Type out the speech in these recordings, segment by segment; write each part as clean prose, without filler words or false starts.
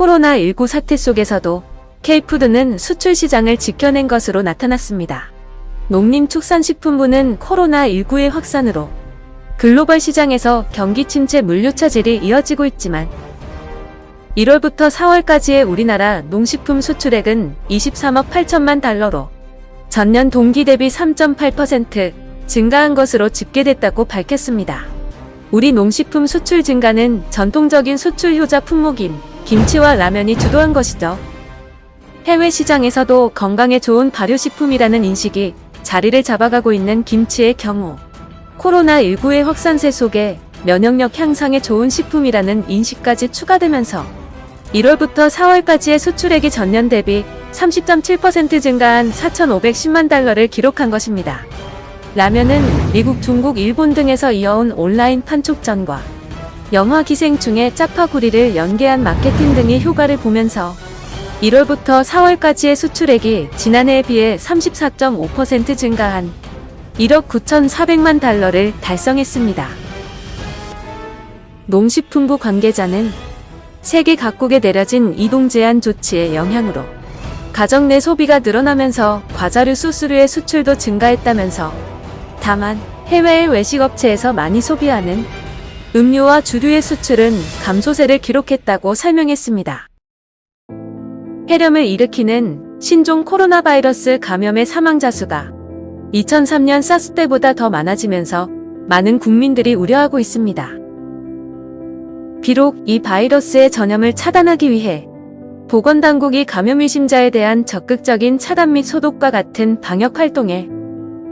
코로나19 사태 속에서도 K푸드는 수출 시장을 지켜낸 것으로 나타났습니다. 농림축산식품부는 코로나19의 확산으로 글로벌 시장에서 경기 침체 물류 차질이 이어지고 있지만 1월부터 4월까지의 우리나라 농식품 수출액은 23억 8천만 달러로 전년 동기 대비 3.8% 증가한 것으로 집계됐다고 밝혔습니다. 우리 농식품 수출 증가는 전통적인 수출 효자 품목인 김치와 라면이 주도한 것이죠. 해외 시장에서도 건강에 좋은 발효식품이라는 인식이 자리를 잡아가고 있는 김치의 경우 코로나19의 확산세 속에 면역력 향상에 좋은 식품이라는 인식까지 추가되면서 1월부터 4월까지의 수출액이 전년 대비 30.7% 증가한 4,510만 달러를 기록한 것입니다. 라면은 미국, 중국, 일본 등에서 이어온 온라인 판촉전과 영화 기생충의 짜파구리를 연계한 마케팅 등의 효과를 보면서 1월부터 4월까지의 수출액이 지난해에 비해 34.5% 증가한 1억 9,400만 달러를 달성했습니다. 농식품부 관계자는 세계 각국에 내려진 이동 제한 조치의 영향으로 가정 내 소비가 늘어나면서 과자류 수수료의 수출도 증가했다면서 다만 해외의 외식업체에서 많이 소비하는 음료와 주류의 수출은 감소세를 기록했다고 설명했습니다. 폐렴을 일으키는 신종 코로나 바이러스 감염의 사망자 수가 2003년 사스 때보다 더 많아지면서 많은 국민들이 우려하고 있습니다. 비록 이 바이러스의 전염을 차단하기 위해 보건당국이 감염 의심자에 대한 적극적인 차단 및 소독과 같은 방역 활동에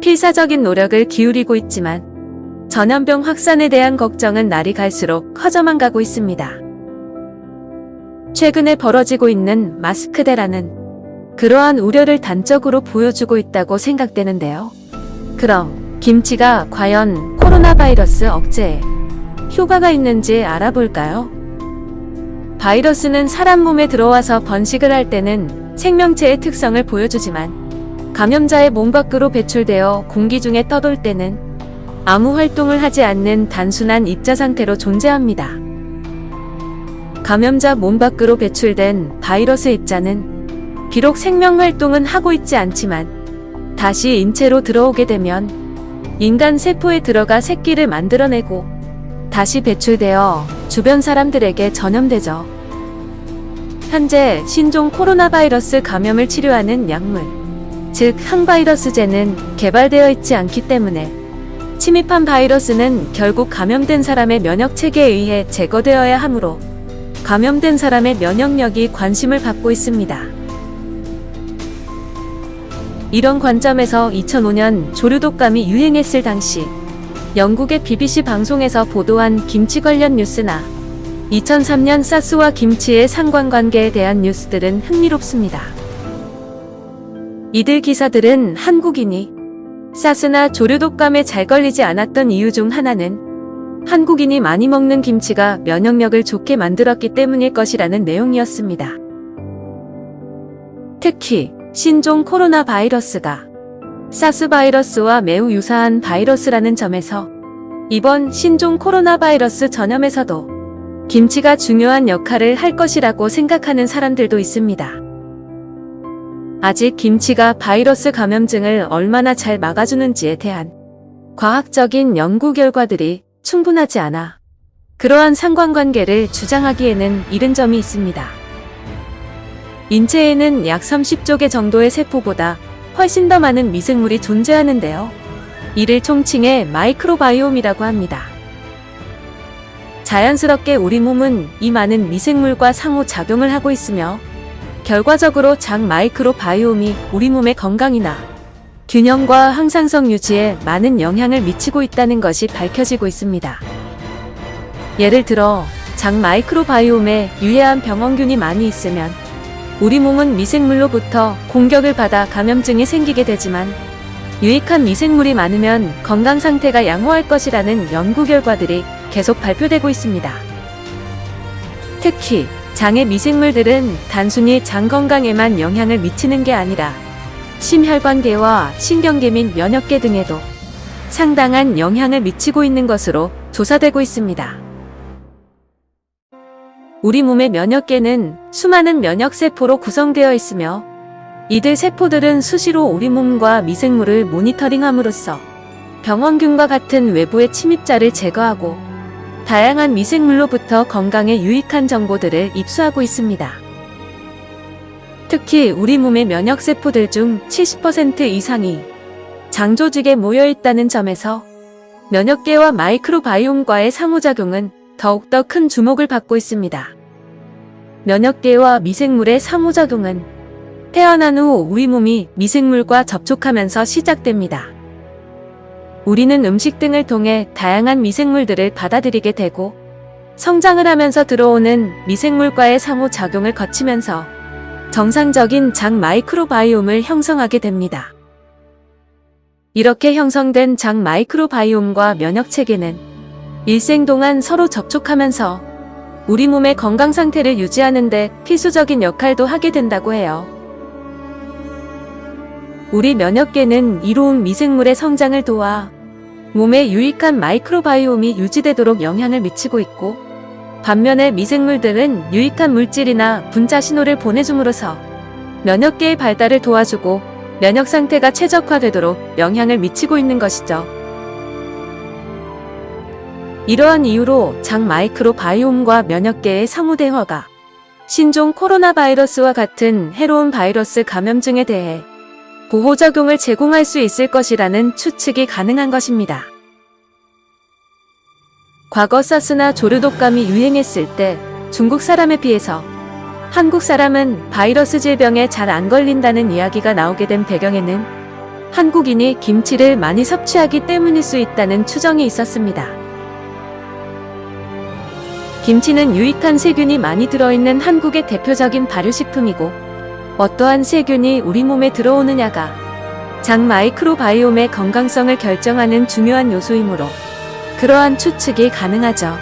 필사적인 노력을 기울이고 있지만 전염병 확산에 대한 걱정은 날이 갈수록 커져만 가고 있습니다. 최근에 벌어지고 있는 마스크 대란은 그러한 우려를 단적으로 보여주고 있다고 생각되는데요. 그럼 김치가 과연 코로나 바이러스 억제에 효과가 있는지 알아볼까요? 바이러스는 사람 몸에 들어와서 번식을 할 때는 생명체의 특성을 보여주지만 감염자의 몸 밖으로 배출되어 공기 중에 떠돌 때는 아무 활동을 하지 않는 단순한 입자 상태로 존재합니다. 감염자 몸 밖으로 배출된 바이러스 입자는 비록 생명 활동은 하고 있지 않지만 다시 인체로 들어오게 되면 인간 세포에 들어가 새끼를 만들어내고 다시 배출되어 주변 사람들에게 전염되죠. 현재 신종 코로나 바이러스 감염을 치료하는 약물, 즉 항바이러스제는 개발되어 있지 않기 때문에 침입한 바이러스는 결국 감염된 사람의 면역 체계에 의해 제거되어야 하므로 감염된 사람의 면역력이 관심을 받고 있습니다. 이런 관점에서 2005년 조류독감이 유행했을 당시 영국의 BBC 방송에서 보도한 김치 관련 뉴스나 2003년 사스와 김치의 상관관계에 대한 뉴스들은 흥미롭습니다. 이들 기사들은 한국인이 사스나 조류독감에 잘 걸리지 않았던 이유 중 하나는 한국인이 많이 먹는 김치가 면역력을 좋게 만들었기 때문일 것이라는 내용이었습니다. 특히 신종 코로나 바이러스가 사스 바이러스와 매우 유사한 바이러스라는 점에서 이번 신종 코로나 바이러스 전염에서도 김치가 중요한 역할을 할 것이라고 생각하는 사람들도 있습니다. 아직 김치가 바이러스 감염증을 얼마나 잘 막아주는지에 대한 과학적인 연구 결과들이 충분하지 않아 그러한 상관관계를 주장하기에는 이른 점이 있습니다. 인체에는 약 30조 개 정도의 세포보다 훨씬 더 많은 미생물이 존재하는데요. 이를 총칭해 마이크로바이옴이라고 합니다. 자연스럽게 우리 몸은 이 많은 미생물과 상호작용을 하고 있으며 결과적으로 장 마이크로바이옴이 우리 몸의 건강이나 균형과 항상성 유지에 많은 영향을 미치고 있다는 것이 밝혀지고 있습니다. 예를 들어 장 마이크로바이옴에 유해한 병원균이 많이 있으면 우리 몸은 미생물로부터 공격을 받아 감염증이 생기게 되지만 유익한 미생물이 많으면 건강 상태가 양호할 것이라는 연구 결과들이 계속 발표되고 있습니다. 특히 장의 미생물들은 단순히 장 건강에만 영향을 미치는 게 아니라 심혈관계와 신경계 및 면역계 등에도 상당한 영향을 미치고 있는 것으로 조사되고 있습니다. 우리 몸의 면역계는 수많은 면역세포로 구성되어 있으며 이들 세포들은 수시로 우리 몸과 미생물을 모니터링함으로써 병원균과 같은 외부의 침입자를 제거하고 다양한 미생물로부터 건강에 유익한 정보들을 입수하고 있습니다. 특히 우리 몸의 면역세포들 중 70% 이상이 장 조직에 모여 있다는 점에서 면역계와 마이크로바이옴과의 상호작용은 더욱더 큰 주목을 받고 있습니다. 면역계와 미생물의 상호작용은 태어난 후 우리 몸이 미생물과 접촉하면서 시작됩니다. 우리는 음식 등을 통해 다양한 미생물들을 받아들이게 되고 성장을 하면서 들어오는 미생물과의 상호작용을 거치면서 정상적인 장 마이크로바이옴을 형성하게 됩니다. 이렇게 형성된 장 마이크로바이옴과 면역체계는 일생 동안 서로 접촉하면서 우리 몸의 건강 상태를 유지하는 데 필수적인 역할도 하게 된다고 해요. 우리 면역계는 이로운 미생물의 성장을 도와 몸에 유익한 마이크로바이옴이 유지되도록 영향을 미치고 있고, 반면에 미생물들은 유익한 물질이나 분자 신호를 보내줌으로써 면역계의 발달을 도와주고 면역 상태가 최적화되도록 영향을 미치고 있는 것이죠. 이러한 이유로 장 마이크로바이옴과 면역계의 상호대화가 신종 코로나 바이러스와 같은 해로운 바이러스 감염증에 대해 보호작용을 제공할 수 있을 것이라는 추측이 가능한 것입니다. 과거 사스나 조류독감이 유행했을 때 중국 사람에 비해서 한국 사람은 바이러스 질병에 잘 안 걸린다는 이야기가 나오게 된 배경에는 한국인이 김치를 많이 섭취하기 때문일 수 있다는 추정이 있었습니다. 김치는 유익한 세균이 많이 들어있는 한국의 대표적인 발효식품이고, 어떠한 세균이 우리 몸에 들어오느냐가 장 마이크로바이옴의 건강성을 결정하는 중요한 요소이므로 그러한 추측이 가능하죠.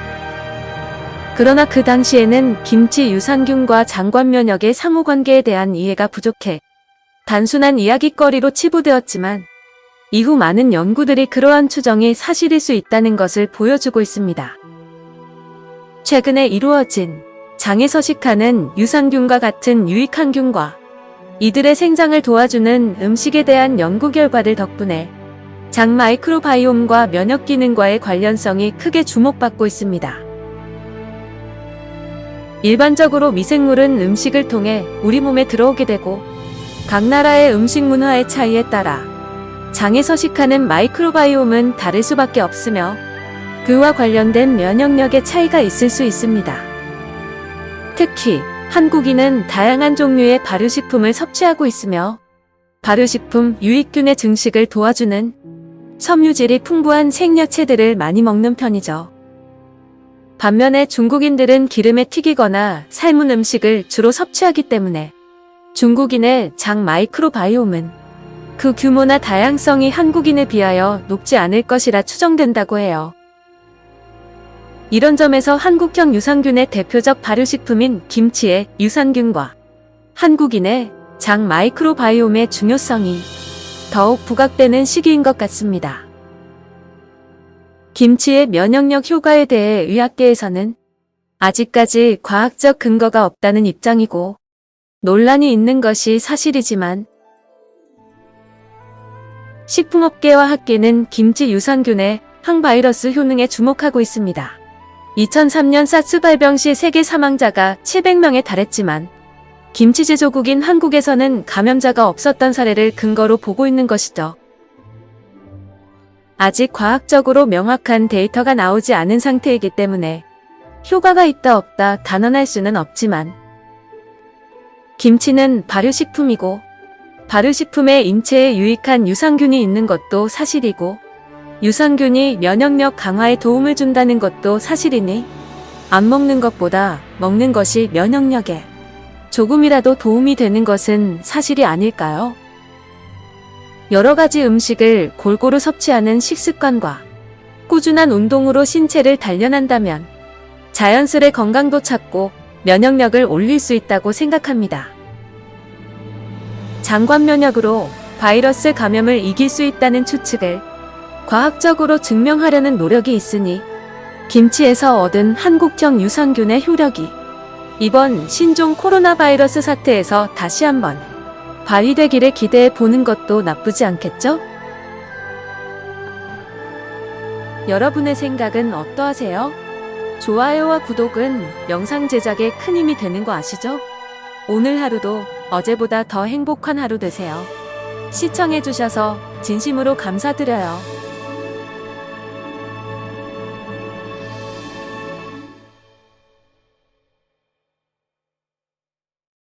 그러나 그 당시에는 김치 유산균과 장관 면역의 상호관계에 대한 이해가 부족해 단순한 이야깃거리로 치부되었지만, 이후 많은 연구들이 그러한 추정이 사실일 수 있다는 것을 보여주고 있습니다. 최근에 이루어진 장에 서식하는 유산균과 같은 유익한 균과 이들의 생장을 도와주는 음식에 대한 연구 결과들 덕분에 장 마이크로바이옴과 면역 기능과의 관련성이 크게 주목받고 있습니다. 일반적으로 미생물은 음식을 통해 우리 몸에 들어오게 되고, 각 나라의 음식 문화의 차이에 따라 장에 서식하는 마이크로바이옴은 다를 수밖에 없으며 그와 관련된 면역력의 차이가 있을 수 있습니다. 특히 한국인은 다양한 종류의 발효식품을 섭취하고 있으며 발효식품 유익균의 증식을 도와주는 섬유질이 풍부한 생야채들을 많이 먹는 편이죠. 반면에 중국인들은 기름에 튀기거나 삶은 음식을 주로 섭취하기 때문에 중국인의 장 마이크로바이옴은 그 규모나 다양성이 한국인에 비하여 높지 않을 것이라 추정된다고 해요. 이런 점에서 한국형 유산균의 대표적 발효식품인 김치의 유산균과 한국인의 장 마이크로바이옴의 중요성이 더욱 부각되는 시기인 것 같습니다. 김치의 면역력 효과에 대해 의학계에서는 아직까지 과학적 근거가 없다는 입장이고 논란이 있는 것이 사실이지만, 식품업계와 학계는 김치 유산균의 항바이러스 효능에 주목하고 있습니다. 2003년 사스 발병 시 세계 사망자가 700명에 달했지만 김치 제조국인 한국에서는 감염자가 없었던 사례를 근거로 보고 있는 것이죠. 아직 과학적으로 명확한 데이터가 나오지 않은 상태이기 때문에 효과가 있다 없다 단언할 수는 없지만, 김치는 발효식품이고 발효식품에 인체에 유익한 유산균이 있는 것도 사실이고, 유산균이 면역력 강화에 도움을 준다는 것도 사실이니 안 먹는 것보다 먹는 것이 면역력에 조금이라도 도움이 되는 것은 사실이 아닐까요? 여러 가지 음식을 골고루 섭취하는 식습관과 꾸준한 운동으로 신체를 단련한다면 자연스레 건강도 찾고 면역력을 올릴 수 있다고 생각합니다. 장관 면역으로 바이러스 감염을 이길 수 있다는 추측을 과학적으로 증명하려는 노력이 있으니 김치에서 얻은 한국형 유산균의 효력이 이번 신종 코로나 바이러스 사태에서 다시 한번 발휘되기를 기대해 보는 것도 나쁘지 않겠죠? 여러분의 생각은 어떠하세요? 좋아요와 구독은 영상 제작에 큰 힘이 되는 거 아시죠? 오늘 하루도 어제보다 더 행복한 하루 되세요. 시청해주셔서 진심으로 감사드려요.